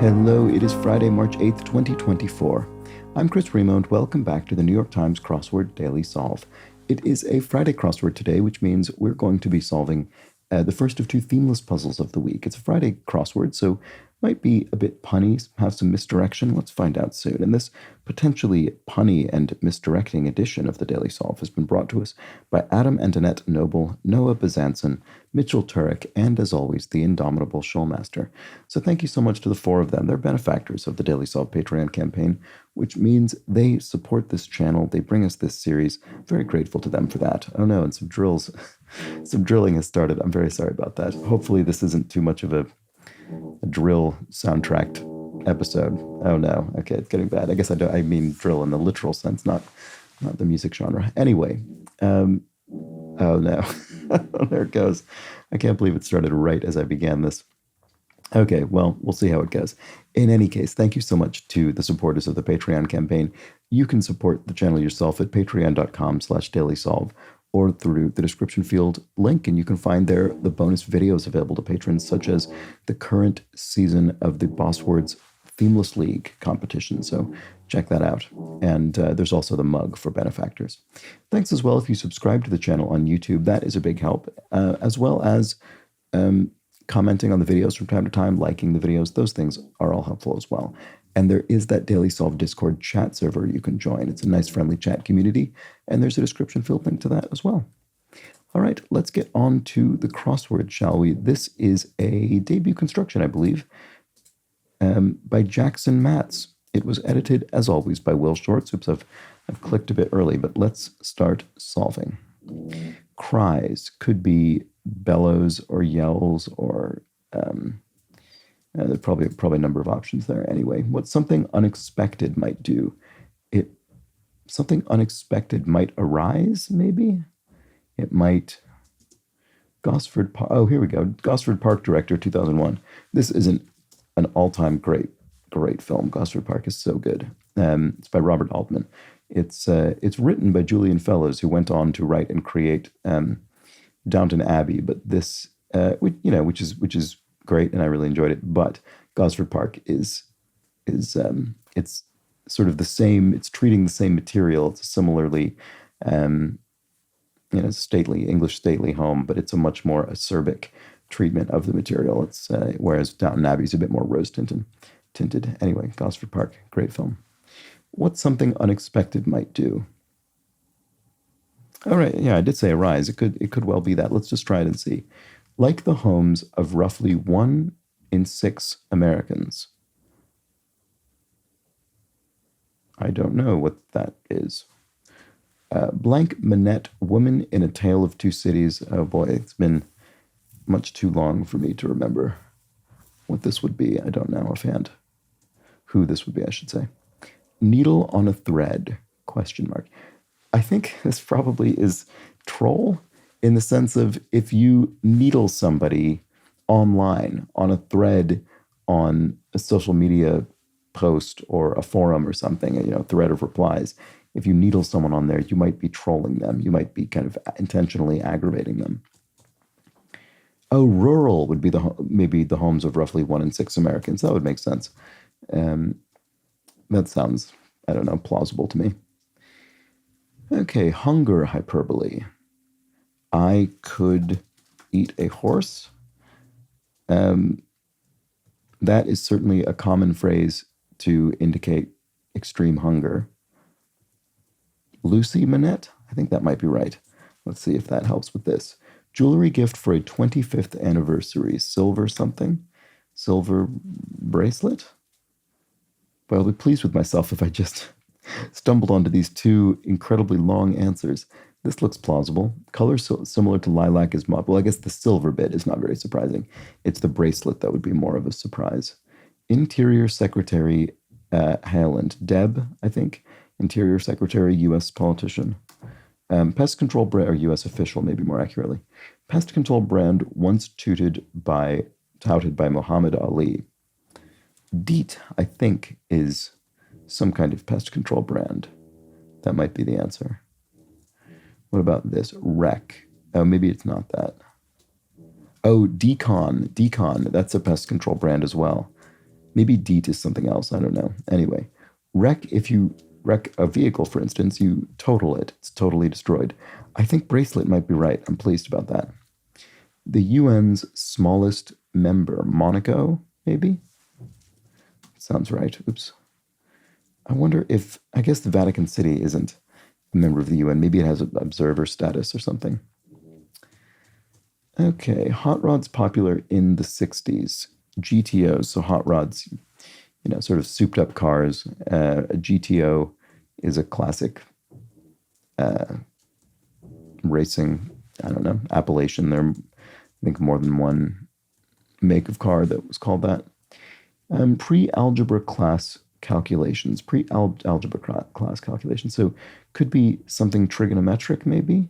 Hello, it is Friday, March 8th, 2024. I'm Chris Remo, and welcome back to the New York Times Crossword Daily Solve. It is a Friday crossword today, which means we're going to be solving the first of two themeless puzzles of the week. It's a Friday crossword, so might be a bit punny, have some misdirection. Let's find out soon. And this potentially punny and misdirecting edition of the Daily Solve has been brought to us by Adam and Annette Noble, Noah Bezanson, Mitchell Turek, and as always, the indomitable Showmaster. So thank you so much to the four of them. They're benefactors of the Daily Solve Patreon campaign, which means they support this channel. They bring us this series. Very grateful to them for that. Oh no, and some drills. Some drilling has started. I'm very sorry about that. Hopefully this isn't too much of a drill soundtracked episode. Oh no. Okay, it's getting bad. I guess I mean drill in the literal sense, not the music genre. Anyway, oh no. There it goes. I can't believe it started right as I began this. Okay, well, we'll see how it goes. In any case, thank you so much to the supporters of the Patreon campaign. You can support the channel yourself at patreon.com/dailysolve or through the description field link, and you can find there the bonus videos available to patrons, such as the current season of the Boss Words Themeless League competition. So check that out. And there's also the mug for benefactors. Thanks as well if you subscribe to the channel on YouTube. That is a big help, as well as commenting on the videos from time to time, liking the videos. Those things are all helpful as well. And there is that Daily Solve Discord chat server you can join. It's a nice, friendly chat community, and there's a description field link to that as well. All right, let's get on to the crossword, shall we? This is a debut construction, I believe, by Jackson Matz. It was edited, as always, by Will Shorts. Oops, I've clicked a bit early, but let's start solving. Cries could be bellows or yells or there's probably a number of options there. Anyway, what something unexpected might do, something unexpected might arise, maybe? It might, Gosford Park, oh, here we go, Gosford Park Director, 2001. This is an all-time great film. Gosford Park is so good. It's by Robert Altman. It's written by Julian Fellows, who went on to write and create Downton Abbey, but this, which is great, and I really enjoyed it. But Gosford Park is it's sort of the same. It's treating the same material. It's a similarly, stately English stately home, but it's a much more acerbic treatment of the material. It's whereas Downton Abbey is a bit more rose tinted. Anyway, Gosford Park, great film. What something unexpected might do. All right, yeah, I did say arise. It could well be that. Let's just try it and see. Like the homes of roughly 1 in 6 Americans. I don't know what that is. Blank Manette, Woman in a Tale of Two Cities. Oh boy, it's been much too long for me to remember what this would be. I don't know offhand. Who this would be, I should say. Needle on a thread, question mark. I think this probably is troll, in the sense of if you needle somebody online on a thread on a social media post or a forum or something, thread of replies, if you needle someone on there, you might be trolling them. You might be kind of intentionally aggravating them. Oh, rural would be maybe the homes of roughly 1 in 6 Americans. That would make sense. That sounds, I don't know, plausible to me. Okay, hunger hyperbole. I could eat a horse. That is certainly a common phrase to indicate extreme hunger. Lucy Manette? I think that might be right. Let's see if that helps with this. Jewelry gift for a 25th anniversary. Silver something? Silver bracelet? But I'll be pleased with myself if I just stumbled onto these two incredibly long answers. This looks plausible. Color similar to lilac is well, I guess the silver bit is not very surprising. It's the bracelet that would be more of a surprise. Interior Secretary Haaland. Deb, I think. Interior Secretary, U.S. politician. Pest control brand, or U.S. official, maybe more accurately. Pest control brand once touted by Muhammad Ali. DEET, I think, is some kind of pest control brand. That might be the answer. What about this? Rec. Oh, maybe it's not that. Oh, Decon. Decon. That's a pest control brand as well. Maybe deet is something else. I don't know. Anyway, wreck, if you wreck a vehicle, for instance, you total it. It's totally destroyed. I think bracelet might be right. I'm pleased about that. The UN's smallest member, Monaco, maybe? Sounds right. Oops. I wonder if, I guess the Vatican City isn't a member of the UN. Maybe it has an observer status or something. Okay, hot rods popular in the 60s. GTOs, so hot rods, sort of souped up cars. A GTO is a classic racing, I don't know, appellation. There are, I think, more than one make of car that was called that. Pre-algebra class calculations, pre-algebra class calculations. So could be something trigonometric, maybe?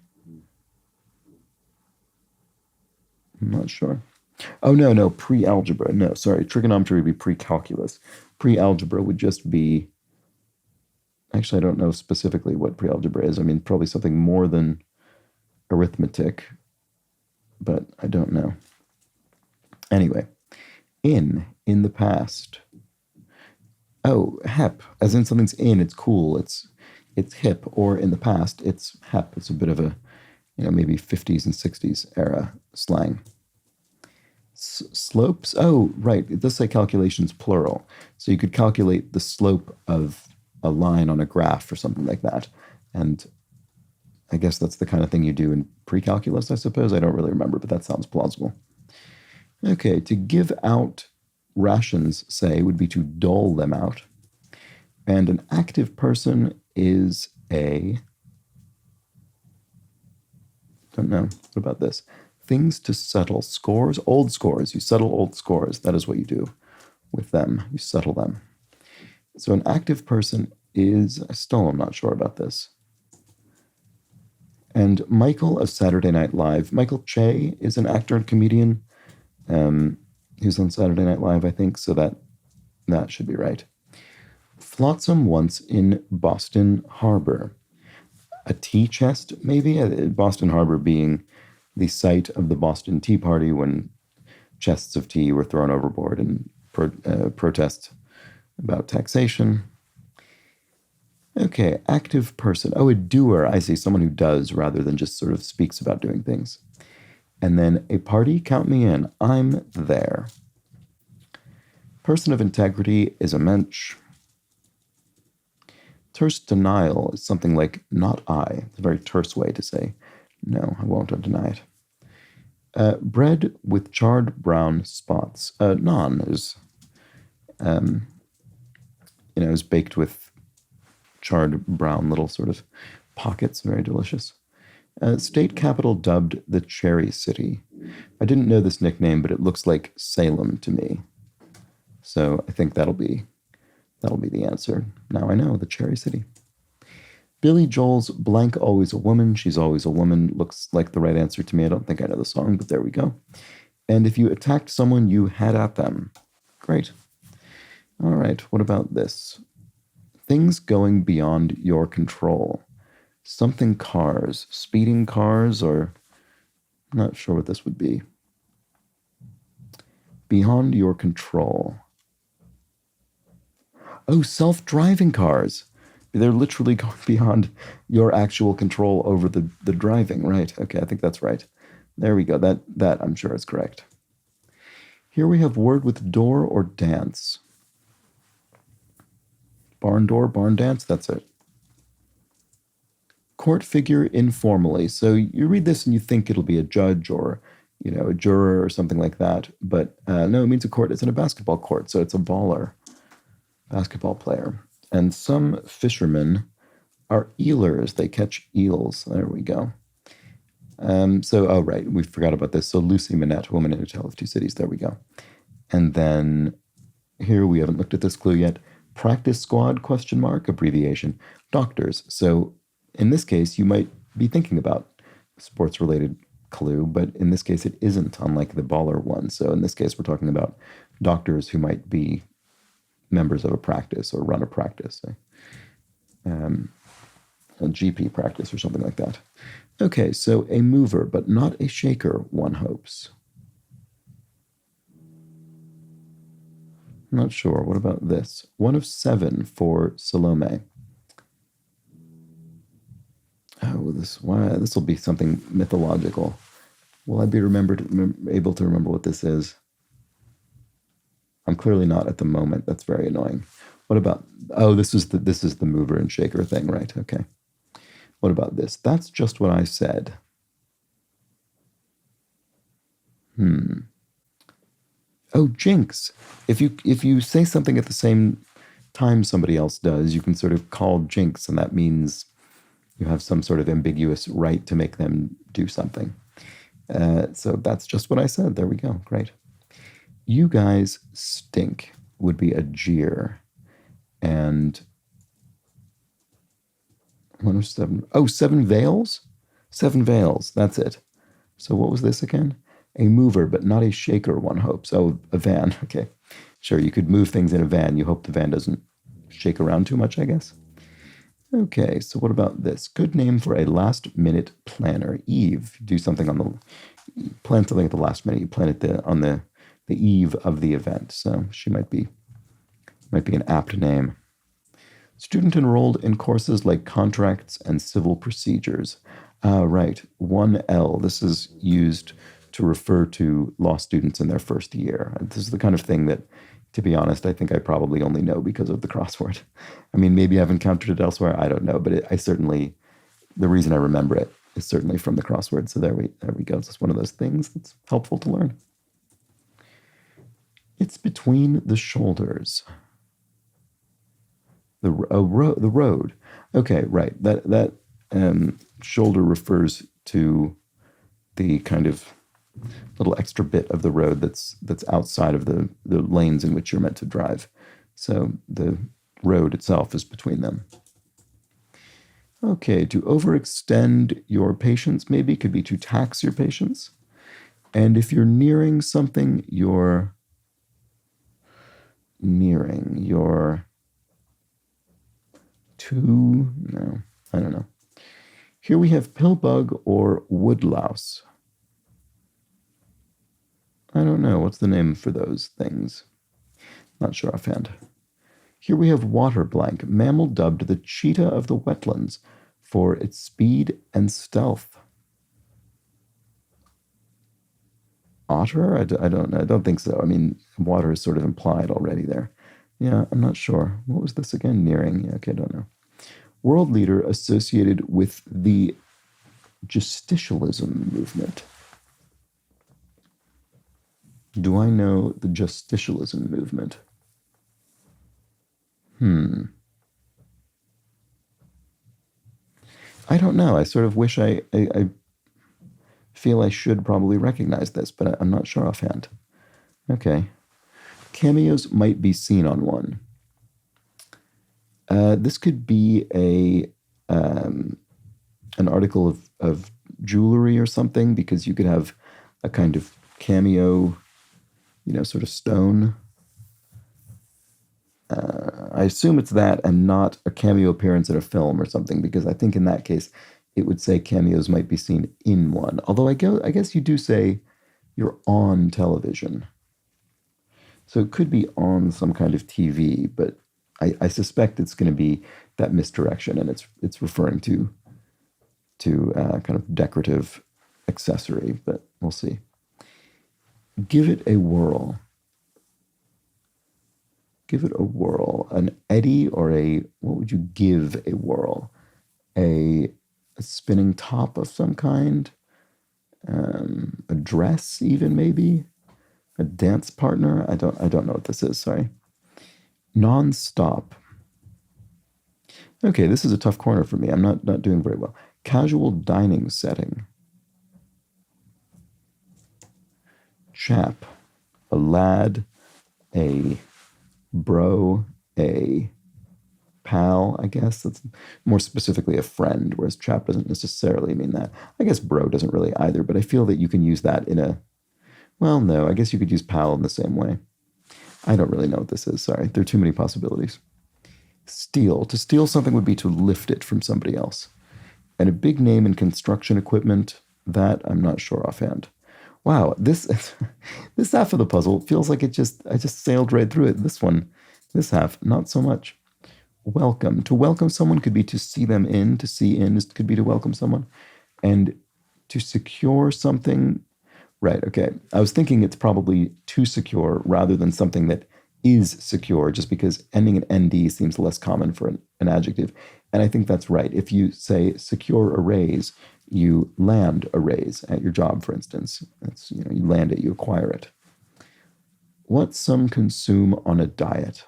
I'm not sure. Oh, no, pre-algebra. No, sorry, trigonometry would be pre-calculus. Pre-algebra would just be, actually, I don't know specifically what pre-algebra is. I mean, probably something more than arithmetic, but I don't know. Anyway, in the past. Oh, hep, as in something's in, it's cool, it's hip, or in the past, it's hep. It's a bit of a, maybe 50s and 60s era slang. Slopes? Oh, right. It does say calculations plural. So you could calculate the slope of a line on a graph or something like that. And I guess that's the kind of thing you do in pre-calculus, I suppose. I don't really remember, but that sounds plausible. Okay, to give out rations, say, would be to dole them out. And an active person is a, don't know, what about this? Things to settle, scores, old scores. You settle old scores. That is what you do with them. You settle them. So an active person is, I still am not sure about this. And Michael of Saturday Night Live, Michael Che is an actor and comedian who's on Saturday Night Live, I think, so that should be right. Flotsam once in Boston Harbor. A tea chest, maybe? Boston Harbor being the site of the Boston Tea Party when chests of tea were thrown overboard in protest about taxation. Okay, active person. Oh, a doer. I see, someone who does rather than just sort of speaks about doing things. And then a party, count me in. I'm there. Person of integrity is a mensch. Terse denial is something like not I. It's a very terse way to say, no, I won't deny it. Bread with charred brown spots. Naan is, is baked with charred brown little sort of pockets. Very delicious. State capital dubbed the Cherry City. I didn't know this nickname, but it looks like Salem to me. So I think that'll be the answer. Now I know, the Cherry City. Billy Joel's Blank Always a Woman, She's Always a Woman looks like the right answer to me. I don't think I know the song, but there we go. And if you attacked someone, you had at them. Great. All right, what about this? Things going beyond your control. Something cars, speeding cars, or I'm not sure what this would be. Beyond your control. Oh, self-driving cars. They're literally going beyond your actual control over the driving, right? Okay, I think that's right. There we go. That I'm sure is correct. Here we have word with door or dance. Barn door, barn dance, that's it. Court figure informally. So you read this and you think it'll be a judge or, a juror or something like that. But no, it means a court. It's in a basketball court, so it's a baller, basketball player. And some fishermen are eelers. They catch eels. There we go. Oh, right, we forgot about this. So Lucy Manette, Woman in a Tale of Two Cities. There we go. And then here we haven't looked at this clue yet. Practice squad, ? Abbreviation. Doctors. So in this case, you might be thinking about sports-related clue, but in this case, it isn't, unlike the baller one. So in this case, we're talking about doctors who might be members of a practice or run a practice, a GP practice or something like that. Okay, so a mover, but not a shaker, one hopes. I'm not sure. What about this? 1 of 7 for Salome. Oh, this will be something mythological. Will I be able to remember what this is? I'm clearly not at the moment. That's very annoying. What about? Oh, this is the mover and shaker thing, right? Okay. What about this? That's just what I said. Oh, jinx. If you say something at the same time somebody else does, you can sort of call jinx, and that means you have some sort of ambiguous right to make them do something. So that's just what I said. There we go. Great. You guys stink would be a jeer. And 1 of 7. Oh, 7 veils? 7 veils. That's it. So what was this again? A mover, but not a shaker, one hopes. Oh, a van. Okay. Sure, you could move things in a van. You hope the van doesn't shake around too much, I guess. Okay, so what about this? Good name for a last-minute planner. Eve. Do something plan something at the last minute. You plan it on the eve of the event. So she might be an apt name. Student enrolled in courses like contracts and civil procedures. Right, 1L. This is used to refer to law students in their first year. This is the kind of thing that, to be honest, I think I probably only know because of the crossword. I mean, maybe I've encountered it elsewhere. I don't know, but the reason I remember it is certainly from the crossword. So there we go. It's just one of those things that's helpful to learn. It's between the shoulders. The road. Okay, right. That shoulder refers to the kind of little extra bit of the road that's outside of the lanes in which you're meant to drive. So the road itself is between them. Okay, to overextend your patience maybe could be to tax your patience. And if you're nearing something, you're too, no, I don't know. Here we have pillbug or woodlouse. I don't know. What's the name for those things? Not sure offhand. Here we have water blank, mammal dubbed the cheetah of the wetlands for its speed and stealth. Otter? I don't know. I don't think so. I mean, water is sort of implied already there. Yeah, I'm not sure. What was this again? Nearing. Yeah, okay, I don't know. World leader associated with the justicialism movement. Do I know the justicialism movement? I don't know. I sort of wish I feel I should probably recognize this, but I'm not sure offhand. Okay. Cameos might be seen on one. This could be an article of jewelry or something, because you could have a kind of cameo, sort of stone. I assume it's that and not a cameo appearance in a film or something, because I think in that case it would say cameos might be seen in one. Although I guess you do say you're on television. So it could be on some kind of TV, but I suspect it's going to be that misdirection, and it's referring to kind of decorative accessory, but we'll see. Give it a whirl. Give it a whirl. An eddy or what would you give a whirl? A spinning top of some kind? A dress even maybe? A dance partner? I don't know what this is, sorry. Non-stop. Okay, this is a tough corner for me. I'm not doing very well. Casual dining setting. Chap. A lad. A bro. A pal, I guess. That's more specifically a friend, whereas chap doesn't necessarily mean that. I guess bro doesn't really either, but I feel that you can use that well, no, I guess you could use pal in the same way. I don't really know what this is, sorry. There are too many possibilities. Steal. To steal something would be to lift it from somebody else. And a big name in construction equipment, that I'm not sure offhand. Wow, this this half of the puzzle feels like I just sailed right through it. This one, this half, not so much. Welcome. To welcome someone could be to see them in, to see in could be to welcome someone. And to secure something, right, okay. I was thinking it's probably too secure rather than something that is secure, just because ending in nd seems less common for an adjective. And I think that's right. If you say secure arrays, you land arrays at your job, for instance. That's, you land it, you acquire it. What some consume on a diet?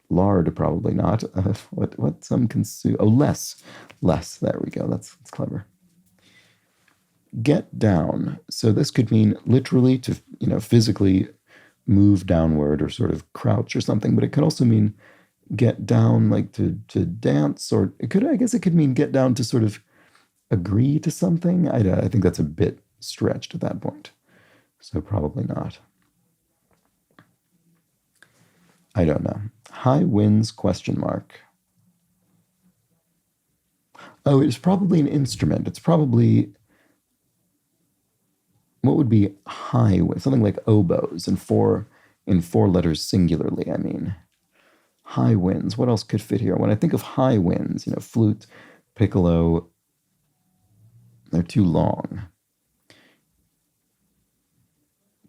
Lard, probably not. What some consume? Oh, less. There we go. That's clever. Get down. So this could mean literally to, physically move downward or sort of crouch or something, but it could also mean get down, like to dance, or I guess it could mean get down to sort of agree to something. I think that's a bit stretched at that point. So probably not. I don't know. High winds, question mark. Oh, it's probably an instrument. It's probably, what would be high wind? Something like oboes in four letters singularly, I mean. High winds. What else could fit here? When I think of high winds, flute, piccolo, they're too long.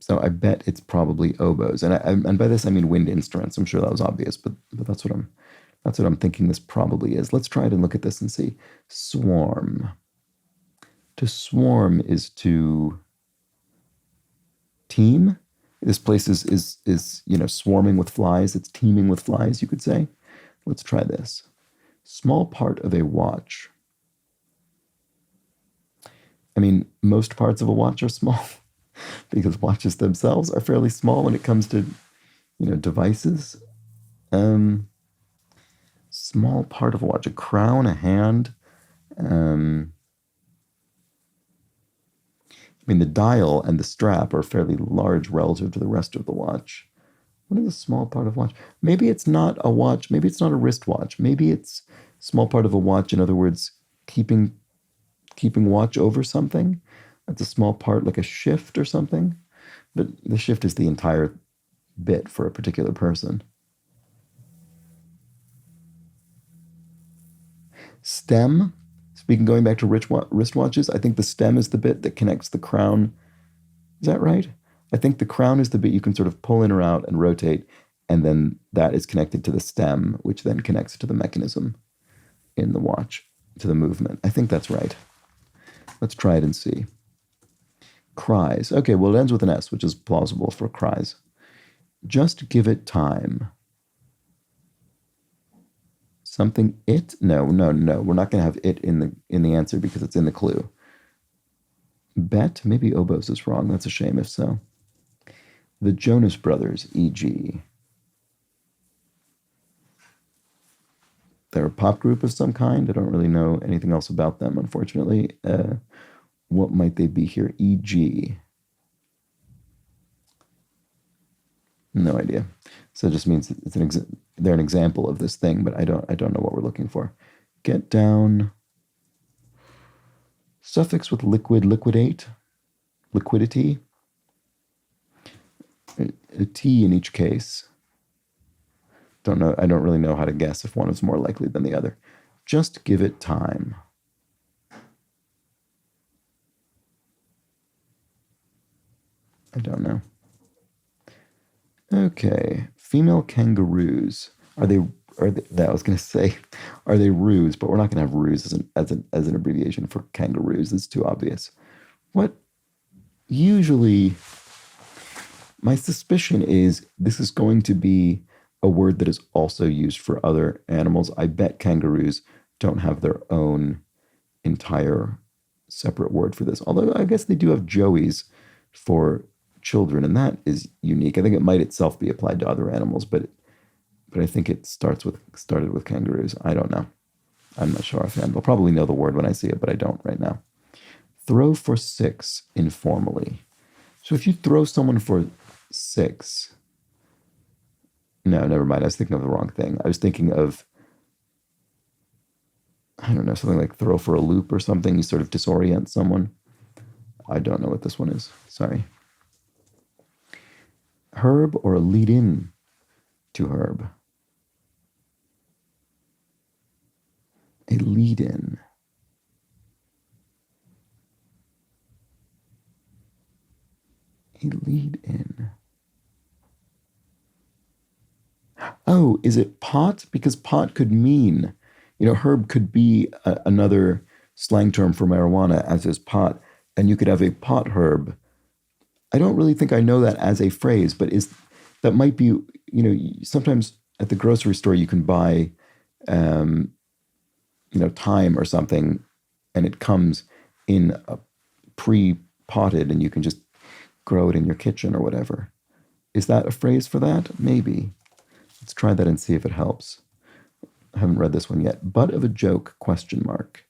So I bet it's probably oboes, and by this I mean wind instruments. I'm sure that was obvious, but that's what I'm thinking this probably is. Let's try it and look at this and see. Swarm. To swarm is to team. This place is swarming with flies. It's teeming with flies, you could say. Let's try this. Small part of a watch. I mean, most parts of a watch are small. Because watches themselves are fairly small when it comes to, devices. Small part of a watch, a crown, a hand. I mean, the dial and the strap are fairly large relative to the rest of the watch. What is a small part of a watch? Maybe it's not a watch. Maybe it's not a wristwatch. Maybe it's small part of a watch. In other words, keeping watch over something. That's a small part, like a shift or something. But the shift is the entire bit for a particular person. Stem. Speaking, going back to wristwatches, I think the stem is the bit that connects the crown. Is that right? I think the crown is the bit you can sort of pull in or out and rotate, and then that is connected to the stem, which then connects to the mechanism in the watch, to the movement. I think that's right. Let's try it and see. Cries. Okay, well, it ends with an S, which is plausible for cries. Just give it time. Something it? No. We're not going to have it in the answer because it's in the clue. Bet? Maybe oboes is wrong. That's a shame if so. The Jonas Brothers, e.g. They're a pop group of some kind. I don't really know anything else about them, unfortunately. What might they be here? E.g. No idea. So it just means they're an example of this thing, but I don't know what we're looking for. Get down. Suffix with liquid, liquidate, liquidity. A T in each case. Don't know. I don't really know how to guess if one is more likely than the other. Just give it time. I don't know. Okay, female kangaroos. Are they? I was going to say, are they roos? But we're not going to have roos as an abbreviation for kangaroos. It's too obvious. What? Usually, my suspicion is this is going to be a word that is also used for other animals. I bet kangaroos don't have their own entire separate word for this. Although I guess they do have joeys for children, and that is unique. I think it might itself be applied to other animals, but I think it started with kangaroos. I don't know. I'm not sure offhand. I'll probably know the word when I see it, but I don't right now. Throw for 6 informally. So if you throw someone for 6, no, never mind. I was thinking of the wrong thing. I was thinking of, I don't know, something like throw for a loop or something. You sort of disorient someone. I don't know what this one is. Sorry. Herb or a lead-in to herb? A lead-in. A lead-in. Oh, is it pot? Because pot could mean, herb could be another slang term for marijuana, as is pot. And you could have a pot herb. I don't really think I know that as a phrase, but that might be, sometimes at the grocery store you can buy, thyme or something, and it comes in a pre-potted, and you can just grow it in your kitchen or whatever. Is that a phrase for that? Maybe. Let's try that and see if it helps. I haven't read this one yet. Butt of a joke, question mark.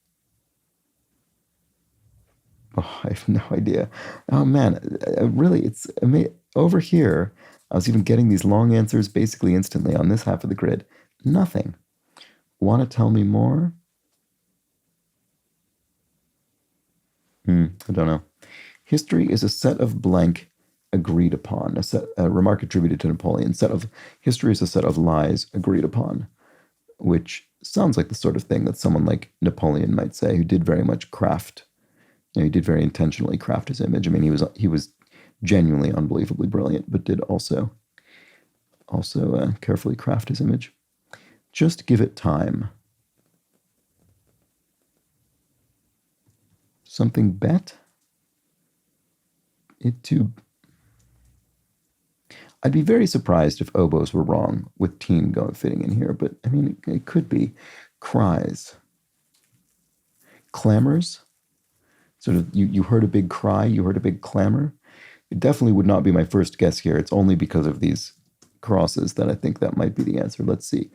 Oh, I have no idea. Oh, man. Really, it's over here. I was even getting these long answers basically instantly on this half of the grid. Nothing. Want to tell me more? I don't know. History is a set of blank agreed upon. A remark attributed to Napoleon. History is a set of lies agreed upon, which sounds like the sort of thing that someone like Napoleon might say, who did very much craft. He did very intentionally craft his image. I mean, he was genuinely unbelievably brilliant, but did also carefully craft his image. Just give it time. Something bet? I'd be very surprised if oboes were wrong with teen fitting in here, but I mean, it could be. Cries. Clamors. Sort of, you heard a big cry, you heard a big clamor. It definitely would not be my first guess here. It's only because of these crosses that I think that might be the answer. Let's see.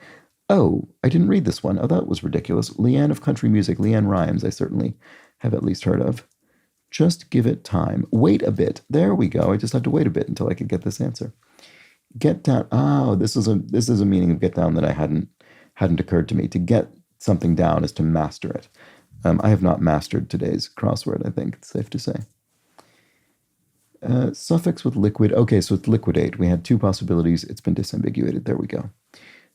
Oh, I didn't read this one. Oh, that was ridiculous. Leanne of country music, Leanne Rhymes, I certainly have at least heard of. Just give it time. Wait a bit. There we go. I just had to wait a bit until I could get this answer. Get down. Oh, this is a meaning of get down that I hadn't occurred to me. To get something down is to master it. I have not mastered today's crossword, I think it's safe to say. Suffix with liquid. Okay, so it's liquidate. We had two possibilities. It's been disambiguated. There we go.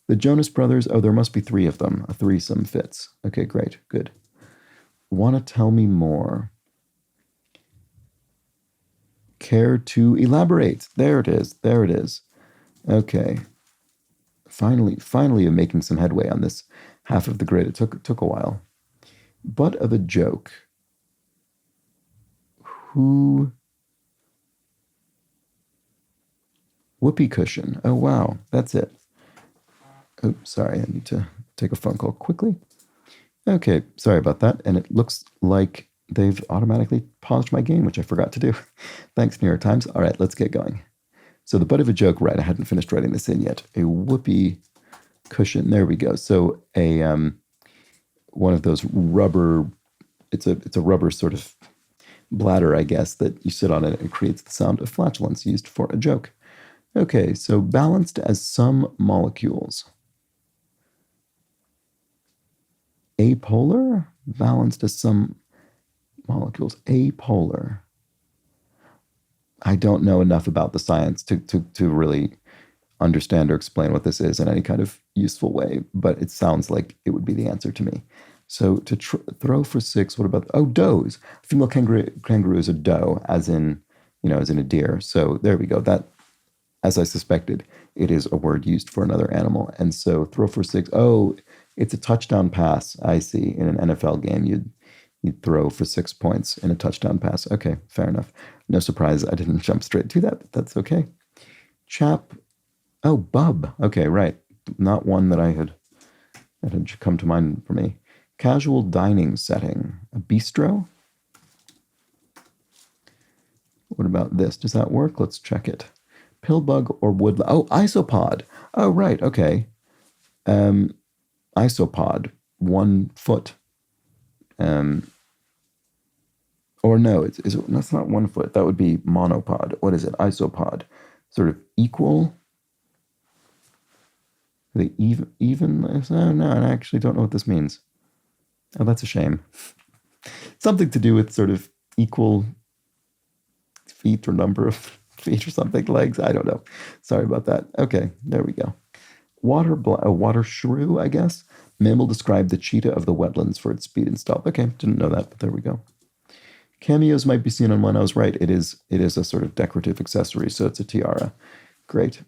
The Jonas Brothers. Oh, there must be three of them. A threesome fits. Okay, great. Good. Want to tell me more? Care to elaborate? There it is. There it is. Okay. Finally, I'm making some headway on this half of the grid. It took a while. Butt of a joke. Who? Whoopee cushion. Oh, wow. That's it. Oops, sorry. I need to take a phone call quickly. Okay, sorry about that. And it looks like they've automatically paused my game, which I forgot to do. Thanks, New York Times. All right, let's get going. So the butt of a joke, right? I hadn't finished writing this in yet. A whoopee cushion. There we go. So one of those rubber. It's a rubber sort of bladder, I guess, that you sit on it. It creates the sound of flatulence used for a joke. Okay, so balanced as some molecules. Apolar? Balanced as some molecules. Apolar. I don't know enough about the science to really understand or explain what this is in any kind of useful way, but it sounds like it would be the answer to me. So to throw for 6, what about, does. Female kangaroo is a doe, as in a deer. So there we go. That, as I suspected, it is a word used for another animal. And so throw for 6, it's a touchdown pass. I see. In an NFL game, you'd throw for 6 points in a touchdown pass. Okay, fair enough. No surprise I didn't jump straight to that, but that's okay. Chap. Oh, bub. Okay, right. Not one that had come to mind for me. Casual dining setting. A bistro? What about this? Does that work? Let's check it. Pillbug or wood... Oh, isopod. Oh, right. Okay. Isopod. 1 foot. Or no, that's not 1 foot. That would be monopod. What is it? Isopod. Sort of equal... The even? Oh, no, I actually don't know what this means. Oh, that's a shame. Something to do with sort of equal feet or number of feet or something, legs. I don't know. Sorry about that. Okay, there we go. Water shrew, I guess. Mammal described the cheetah of the wetlands for its speed and stealth. Okay, didn't know that, but there we go. Cameos might be seen on one. I was right. It is a sort of decorative accessory, so it's a tiara. Great.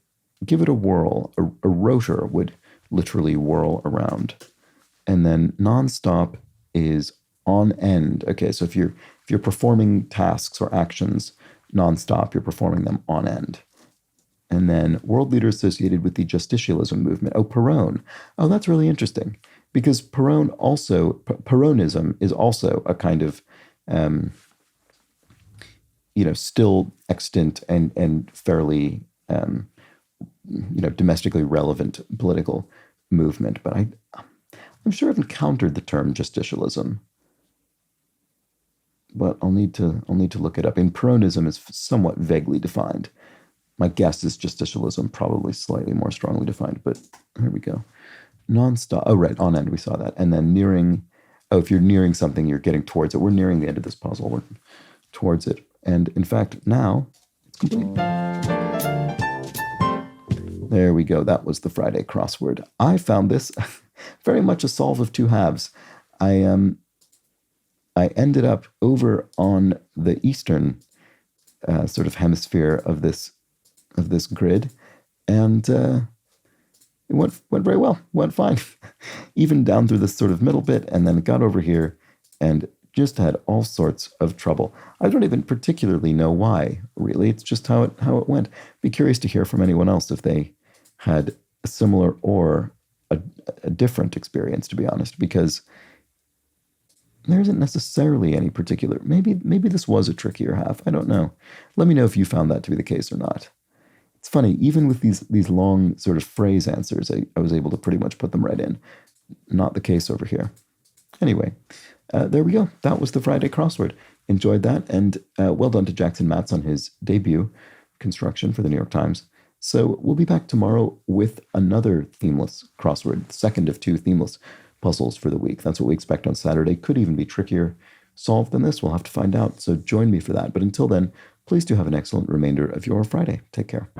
Give it a whirl. A rotor would literally whirl around. And then nonstop is on end. Okay, so if you're performing tasks or actions nonstop, you're performing them on end. And then world leader associated with the justicialism movement. Oh, Perón. Oh, that's really interesting because Peronism is also a kind of, still extant and fairly, domestically relevant political movement. But I'm sure I've encountered the term justicialism, but I'll need to look it up. And Peronism is somewhat vaguely defined. My guess is justicialism, probably slightly more strongly defined, but here we go. Nonstop. Oh, right, on end, we saw that. And then nearing, if you're nearing something, you're getting towards it. We're nearing the end of this puzzle. We're towards it. And in fact, now it's complete. There we go. That was the Friday crossword. I found this very much a solve of two halves. I ended up over on the eastern sort of hemisphere of this grid, and it went very well, went fine, even down through this sort of middle bit, and then got over here and just had all sorts of trouble. I don't even particularly know why, really. It's just how it went. Be curious to hear from anyone else if they had a similar or a different experience, to be honest, because there isn't necessarily any particular. Maybe this was a trickier half. I don't know. Let me know if you found that to be the case or not. It's funny, even with these long sort of phrase answers, I was able to pretty much put them right in. Not the case over here. Anyway, there we go. That was the Friday crossword. Enjoyed that, and well done to Jackson Matz on his debut construction for the New York Times. So we'll be back tomorrow with another themeless crossword, the second of two themeless puzzles for the week. That's what we expect on Saturday. Could even be trickier solved than this. We'll have to find out. So join me for that. But until then, please do have an excellent remainder of your Friday. Take care.